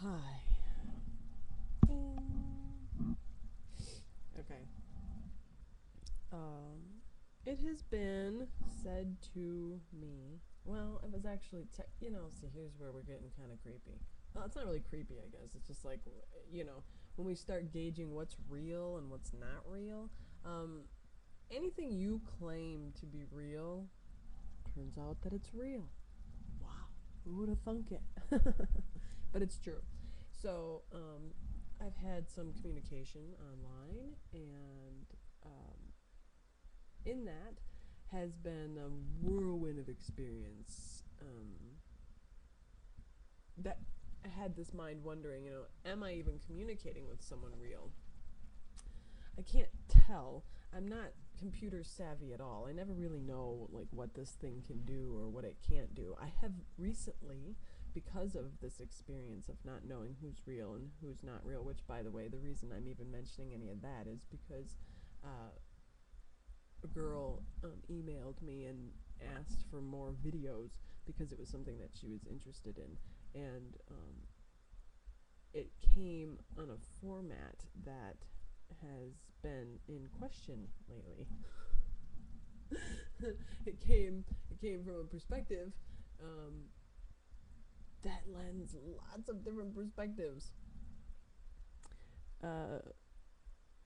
Hi. Okay. It has been said to me. Well, it was actually, see, here's where we're getting kind of creepy. Well, it's not really creepy, I guess. It's just like, when we start gauging what's real and what's not real, um, anything you claim to be real turns out that it's real. Wow. Who would have thunk it? But it's true. So, I've had some communication online, and in that has been a whirlwind of experience that had this mind wondering, am I even communicating with someone real? I can't tell. I'm not computer savvy at all. I never really know like what this thing can do or what it can't do. I have recently, because of this experience of not knowing who's real and who's not real, which by the way, the reason I'm even mentioning any of that is because a girl emailed me and asked for more videos because it was something that she was interested in, and it came on a format that has been in question lately. it came from a perspective um, that lends lots of different perspectives. Uh,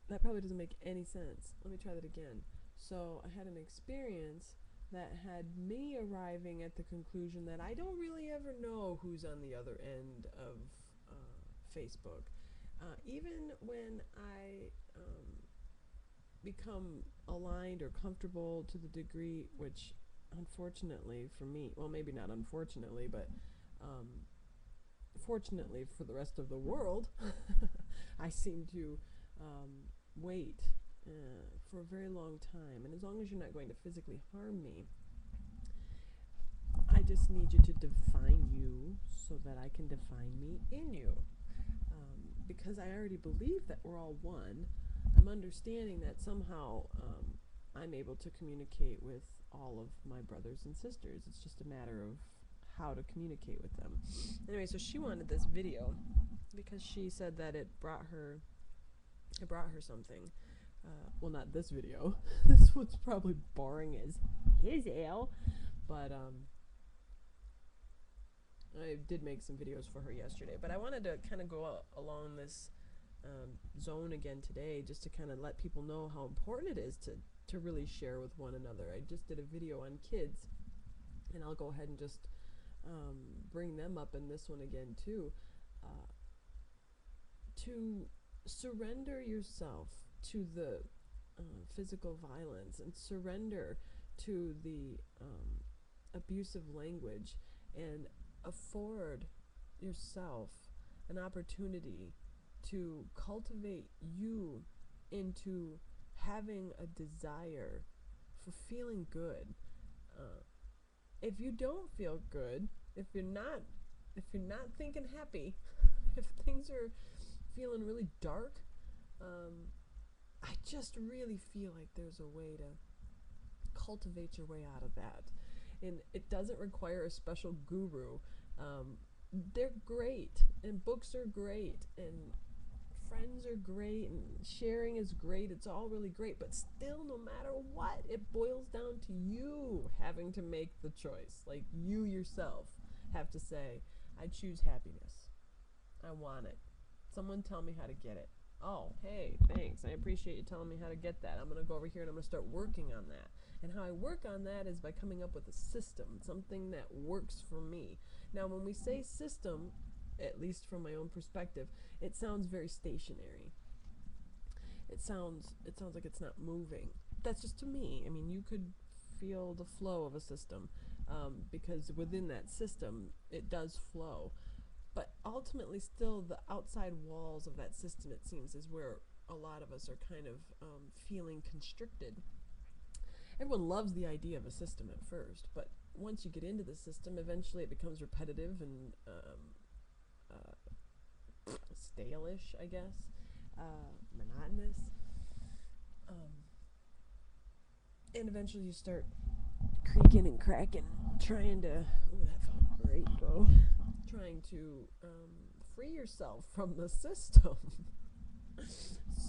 that probably doesn't make any sense. Let me try that again. So I had an experience that had me arriving at the conclusion that I don't really ever know who's on the other end of Facebook. Even when I become aligned or comfortable to the degree which, unfortunately for me, well, maybe not unfortunately, but um, fortunately for the rest of the world, I seem to wait for a very long time. And as long as you're not going to physically harm me, I just need you to define you so that I can define me in you. Because I already believe that we're all one, I'm understanding that somehow I'm able to communicate with all of my brothers and sisters. It's just a matter of how to communicate with them. Anyway, so she wanted this video because she said that it brought her something. Well, not this video. This one's probably boring as his hell, but I did make some videos for her yesterday, but I wanted to kind of go along this zone again today, just to kind of let people know how important it is to really share with one another. I just did a video on kids, and I'll go ahead and just bring them up in this one again too. To surrender yourself to the physical violence and surrender to the abusive language, and afford yourself an opportunity to cultivate you into having a desire for feeling good. If you don't feel good, if you're not thinking happy, if things are feeling really dark, I just really feel like there's a way to cultivate your way out of that. And it doesn't require a special guru. They're great, and books are great, and friends are great, and sharing is great. It's all really great, but still, no matter what, it boils down to you having to make the choice. Like, you yourself have to say, I choose happiness. I want it. Someone tell me how to get it. Oh, hey, thanks. I appreciate you telling me how to get that. I'm going to go over here and I'm going to start working on that. And how I work on that is by coming up with a system, something that works for me. Now, when we say system, at least from my own perspective, it sounds very stationary. It sounds like it's not moving. That's just to me. I mean, you could feel the flow of a system, because within that system, it does flow. But ultimately, still, the outside walls of that system, it seems, is where a lot of us are kind of feeling constricted. Everyone loves the idea of a system at first, but once you get into the system, eventually it becomes repetitive and stale-ish, I guess, monotonous, and eventually you start creaking and cracking, trying to, ooh, that felt great, though, trying trying to free yourself from the system.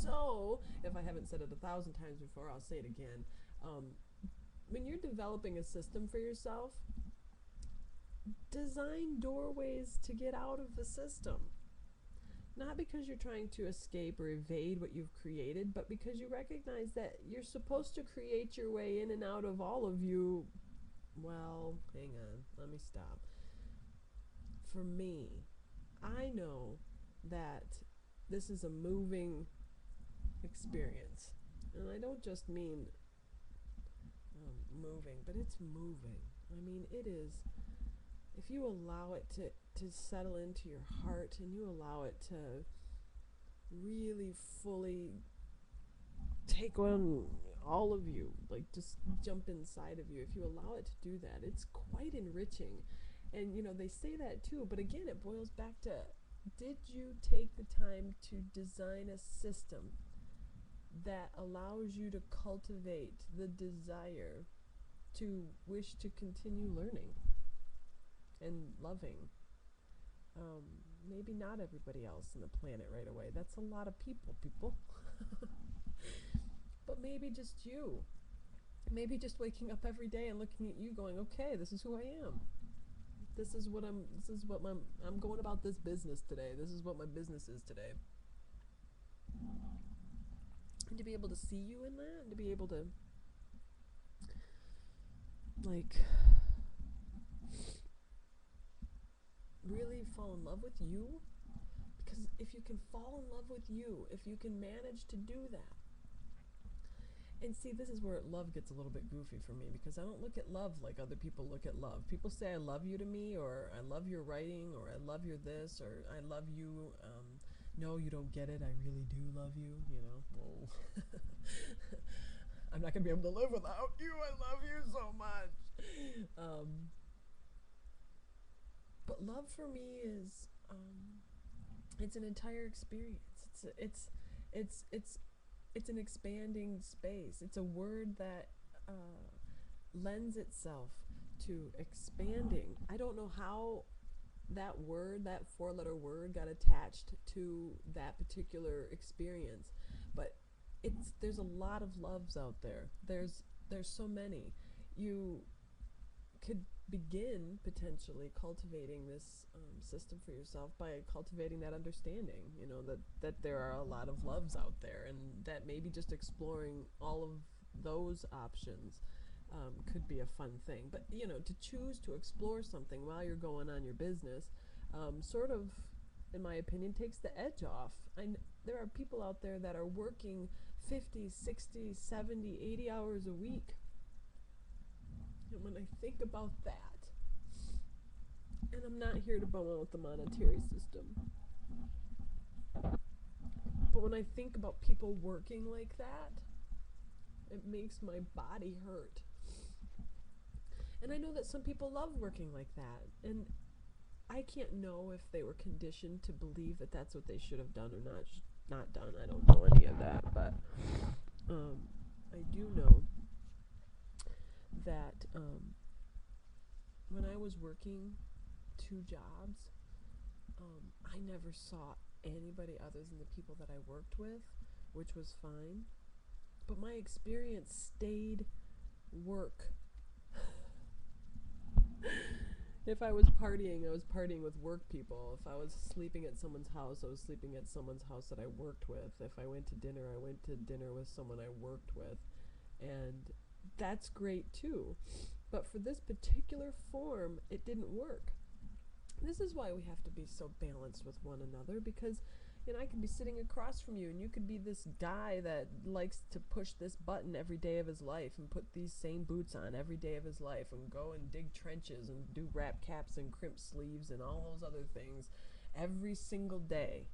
So, if I haven't said it 1,000 times before, I'll say it again. When you're developing a system for yourself, design doorways to get out of the system. Not because you're trying to escape or evade what you've created, but because you recognize that you're supposed to create your way in and out of all of you. Well, hang on, let me stop. For me, I know that this is a moving experience. And I don't just mean moving, but it's moving. I mean, it is, if you allow it to settle into your heart and you allow it to really fully take on all of you, like just jump inside of you, if you allow it to do that, it's quite enriching. And you know, they say that too, but again, it boils back to, did you take the time to design a system that allows you to cultivate the desire to wish to continue learning and loving? Maybe not everybody else on the planet right away. That's a lot of people. But maybe just you. Maybe just waking up every day and looking at you going, okay, this is who I am. I'm going about this business today. This is what my business is today. And to be able to see you in that, and to be able to, like, really fall in love with you. Because if you can fall in love with you, if you can manage to do that, and see, this is where love gets a little bit goofy for me, because I don't look at love like other people look at love. People say I love you to me, or I love your writing, or I love your this, or I love you. No, you don't get it. I really do love you, you know. Well, I'm not going to be able to live without you. I love you so much. But love for me is, it's an entire experience. It's an expanding space. It's a word that lends itself to expanding. I don't know how that word, that four-letter word, got attached to that particular experience, but there's a lot of loves out there. There's so many. You could begin potentially cultivating this system for yourself by cultivating that understanding, you know, that there are a lot of loves out there, and that maybe just exploring all of those options could be a fun thing. But, you know, to choose to explore something while you're going on your business sort of, in my opinion, takes the edge off. There are people out there that are working 50, 60, 70, 80 hours a week. And when I think about that, and I'm not here to promote the monetary system, but when I think about people working like that, it makes my body hurt. And I know that some people love working like that, and I can't know if they were conditioned to believe that that's what they should have done or not done. I don't know any of that, but I do know that when I was working 2 jobs, I never saw anybody other than the people that I worked with, which was fine. But my experience stayed work. If I was partying, I was partying with work people. If I was sleeping at someone's house, I was sleeping at someone's house that I worked with. If I went to dinner, I went to dinner with someone I worked with. And that's great too. But for this particular form, it didn't work. This is why we have to be so balanced with one another, because, you know, I could be sitting across from you and you could be this guy that likes to push this button every day of his life and put these same boots on every day of his life and go and dig trenches and do wrap caps and crimp sleeves and all those other things every single day.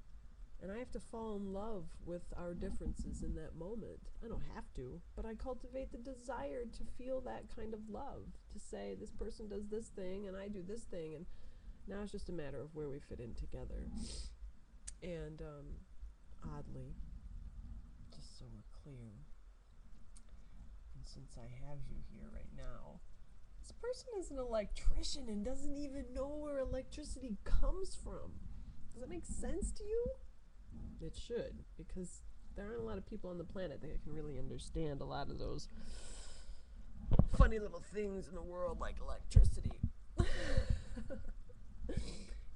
And I have to fall in love with our differences in that moment. I don't have to, but I cultivate the desire to feel that kind of love, to say this person does this thing and I do this thing, and now it's just a matter of where we fit in together. And oddly, just so we're clear, and since I have you here right now, This person is an electrician and doesn't even know where electricity comes from. Does that make sense to you? It should, because there aren't a lot of people on the planet that can really understand a lot of those funny little things in the world like electricity.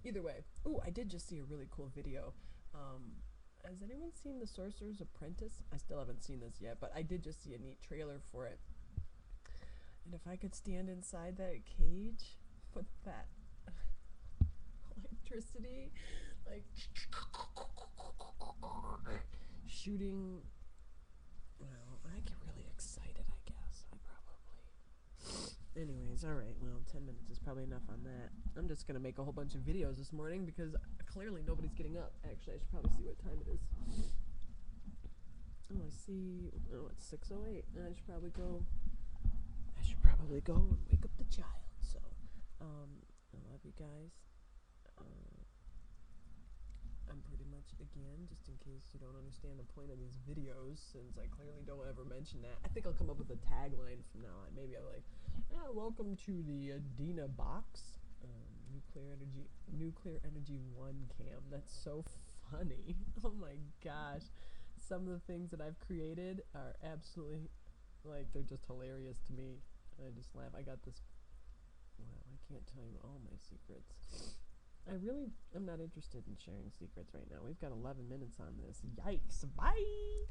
Either way. Ooh, I did just see a really cool video. Has anyone seen The Sorcerer's Apprentice? I still haven't seen this yet, but I did just see a neat trailer for it. And if I could stand inside that cage with that electricity, like shooting, well, I get really excited, I guess. I probably. Anyways, alright, well, 10 minutes is probably enough on that. I'm just gonna make a whole bunch of videos this morning because clearly nobody's getting up. Actually, I should probably see what time it is. Oh, I see. Oh, it's 6:08. I should probably go and wake up the child. So, I love you guys. I'm pretty much, again, just in case you don't understand the point of these videos, since I clearly don't ever mention that, I think I'll come up with a tagline from now on. Maybe I'll welcome to the Adina box, NewClearEnergyONE cam. That's so funny. Oh my gosh. Some of the things that I've created are absolutely, they're just hilarious to me. I just laugh. I got this, well, I can't tell you all my secrets. I'm not interested in sharing secrets right now. We've got 11 minutes on this. Yikes. Bye!